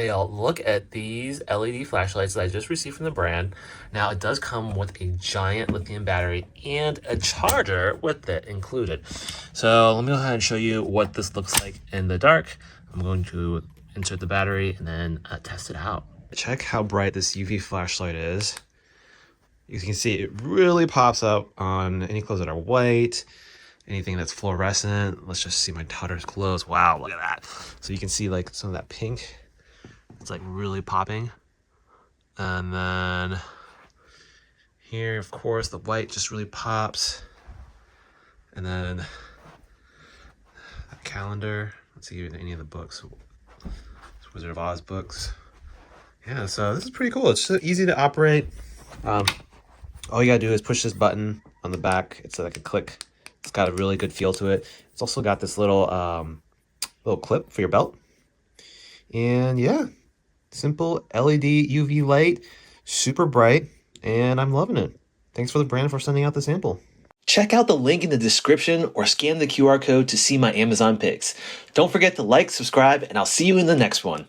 Hey y'all, look at these LED flashlights that I just received from the brand. Now it does come with a giant lithium battery and a charger with it included. So let me go ahead and show you what this looks like in the dark. I'm going to insert the battery and then test it out. Check how bright this UV flashlight is. You can see it really pops up on any clothes that are white, anything that's fluorescent. Let's just see my daughter's clothes. Wow, look at that. So you can see like some of that pink. It's like really popping. And then here, of course, the white just really pops. And then that calendar. Let's see any of the books. It's Wizard of Oz books. Yeah, so this is pretty cool. It's so easy to operate. All you gotta do is push this button on the back. It's like a click. It's got a really good feel to it. It's also got this little little clip for your belt. And yeah. Simple LED UV light, super bright, and I'm loving it. Thanks for the brand for sending out the sample. Check out the link in the description or scan the QR code to see my Amazon picks. Don't forget to like, subscribe, and I'll see you in the next one.